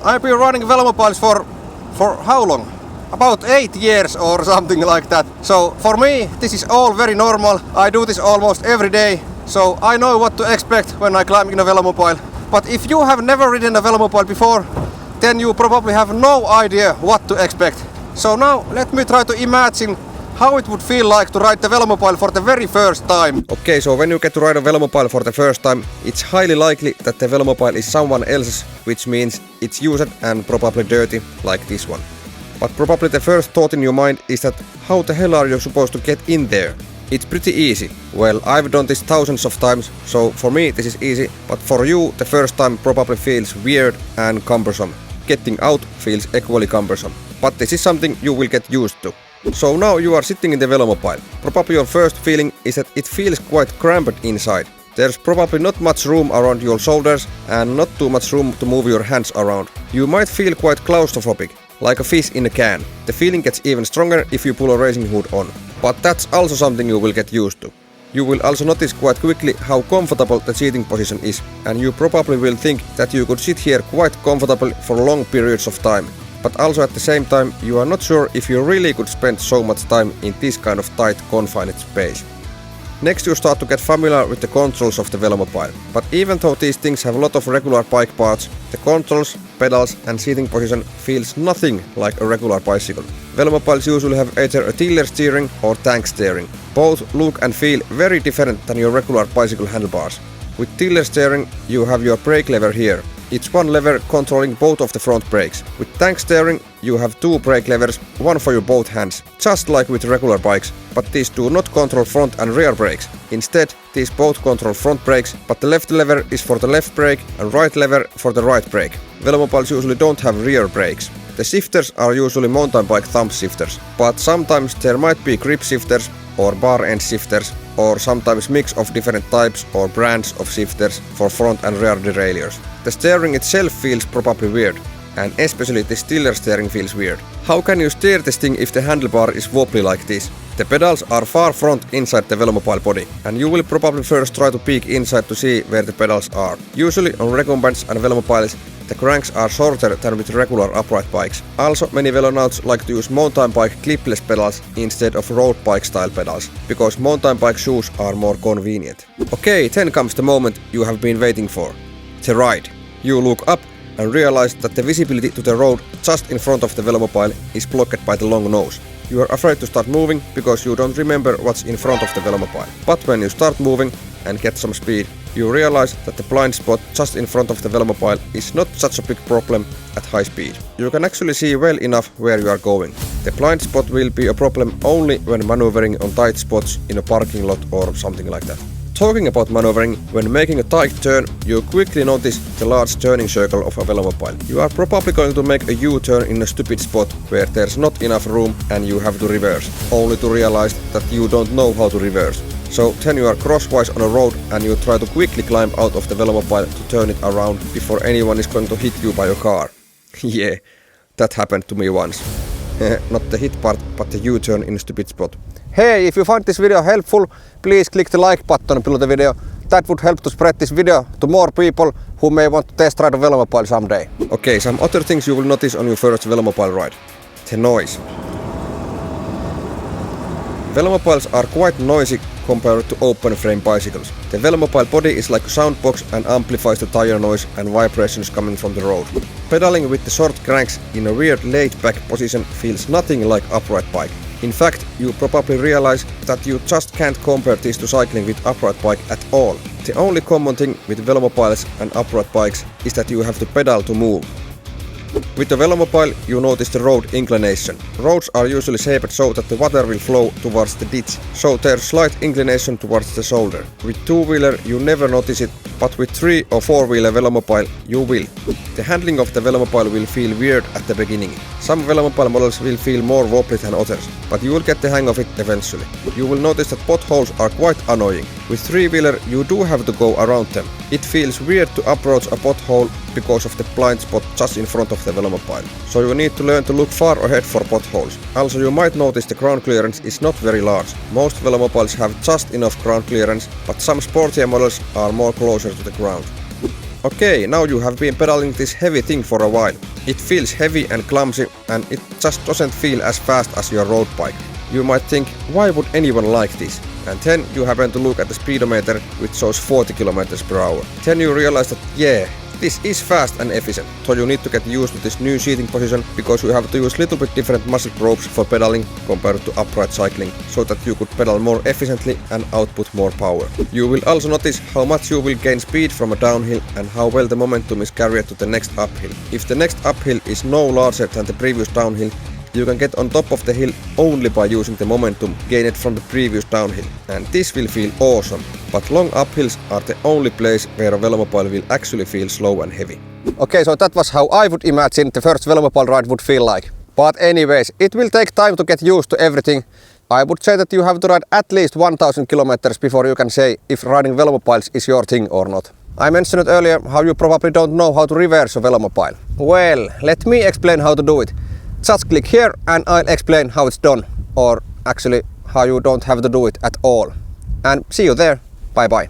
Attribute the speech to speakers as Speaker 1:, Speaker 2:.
Speaker 1: I've been running Velomobiles for how long? About 8 years or something like that. So for me this is all very normal. I do this almost every day. So I know what to expect when I climb in a Velomobile. But if you have never ridden a Velomobile before, then you probably have no idea what to expect. So now let me try to imagine how it would feel like to ride the Velomobile for the very first time. Okay, so when you get to ride a Velomobile for the first time, it's highly likely that the Velomobile is someone else's, which means it's used and probably dirty, like this one. But probably the first thought in your mind is that how the hell are you supposed to get in there? It's pretty easy. Well, I've done this thousands of times, so for me this is easy, but for you the first time probably feels weird and cumbersome. Getting out feels equally cumbersome. But this is something you will get used to. So now you are sitting in the Velomobile. Probably your first feeling is that it feels quite cramped inside. There's probably not much room around your shoulders and not too much room to move your hands around. You might feel quite claustrophobic, like a fish in a can. The feeling gets even stronger if you pull a racing hood on. But that's also something you will get used to. You will also notice quite quickly how comfortable the seating position is, and you probably will think that you could sit here quite comfortably for long periods of time. But also at the same time, you are not sure if you really could spend so much time in this kind of tight, confined space. Next you start to get familiar with the controls of the Velomobile. But even though these things have a lot of regular bike parts, the controls, pedals and seating position feels nothing like a regular bicycle. Velomobiles usually have either a tiller steering or tank steering. Both look and feel very different than your regular bicycle handlebars. With tiller steering you have your brake lever here. It's one lever controlling both of the front brakes. With tank steering you have two brake levers, one for your both hands, just like with regular bikes, but these do not control front and rear brakes. Instead, these both control front brakes, but the left lever is for the left brake and right lever for the right brake. Velomobiles usually don't have rear brakes. The shifters are usually mountain bike thumb shifters, but sometimes there might be grip shifters or bar end shifters, or sometimes mix of different types or brands of shifters for front and rear derailleurs. The steering itself feels probably weird, and especially the tiller steering feels weird. How can you steer this thing if the handlebar is wobbly like this? The pedals are far front inside the Velomobile body, and you will probably first try to peek inside to see where the pedals are. Usually on recumbents and Velomobiles, the cranks are shorter than with regular upright bikes. Also, many velonauts like to use mountain bike clipless pedals instead of road bike style pedals, because mountain bike shoes are more convenient. Okay, then comes the moment you have been waiting for. The ride. You look up and realize that the visibility to the road just in front of the Velomobile is blocked by the long nose. You are afraid to start moving because you don't remember what's in front of the Velomobile. But when you start moving and get some speed, you realize that the blind spot just in front of the Velomobile is not such a big problem at high speed. You can actually see well enough where you are going. The blind spot will be a problem only when maneuvering on tight spots in a parking lot or something like that. Talking about maneuvering, when making a tight turn, you quickly notice the large turning circle of a Velomobile. You are probably going to make a U-turn in a stupid spot where there's not enough room and you have to reverse, only to realize that you don't know how to reverse. So then you are crosswise on a road and you try to quickly climb out of the Velomobile to turn it around before anyone is going to hit you by a car. Yeah, that happened to me once. Not the hit part, but the U-turn in a stupid spot. Hey, if you find this video helpful, please click the like button below the video. That would help to spread this video to more people who may want to test ride a Velomobile someday. Okay, some other things you will notice on your first Velomobile ride. The noise. Velomobiles are quite noisy compared to open frame bicycles. The Velomobile body is like a sound box and amplifies the tire noise and vibrations coming from the road. Pedaling with the short cranks in a weird laid-back position feels nothing like upright bike. In fact, you probably realize that you just can't compare this to cycling with upright bike at all. The only common thing with Velomobiles and upright bikes is that you have to pedal to move. With the Velomobile, you notice the road inclination. Roads are usually shaped so that the water will flow towards the ditch, so there's slight inclination towards the shoulder. With two-wheeler you never notice it, but with three- or four-wheeler Velomobile you will. The handling of the Velomobile will feel weird at the beginning. Some Velomobile models will feel more wobbly than others, but you will get the hang of it eventually. You will notice that potholes are quite annoying. With three-wheeler you do have to go around them. It feels weird to approach a pothole because of the blind spot just in front of the Velomobile. So you need to learn to look far ahead for potholes. Also you might notice the ground clearance is not very large. Most Velomobiles have just enough ground clearance, but some sportier models are more closer to the ground. Okay, now you have been pedaling this heavy thing for a while. It feels heavy and clumsy and it just doesn't feel as fast as your road bike. You might think, why would anyone like this? And then you happen to look at the speedometer which shows 40 km per hour. Then you realize that yeah, this is fast and efficient, so you need to get used to this new seating position because you have to use little bit different muscle groups for pedaling compared to upright cycling, so that you could pedal more efficiently and output more power. You will also notice how much you will gain speed from a downhill and how well the momentum is carried to the next uphill. If the next uphill is no larger than the previous downhill, you can get on top of the hill only by using the momentum gained from the previous downhill, and this will feel awesome. But long uphills are the only place where a Velomobile will actually feel slow and heavy. Okay, so that was how I would imagine the first Velomobile ride would feel like. But anyways, it will take time to get used to everything. I would say that you have to ride at least 1000 kilometers before you can say if riding Velomobiles is your thing or not. I mentioned earlier how you probably don't know how to reverse a Velomobile. Well, let me explain how to do it. Just click here and I'll explain how it's done, or actually how you don't have to do it at all. And see you there. Bye bye.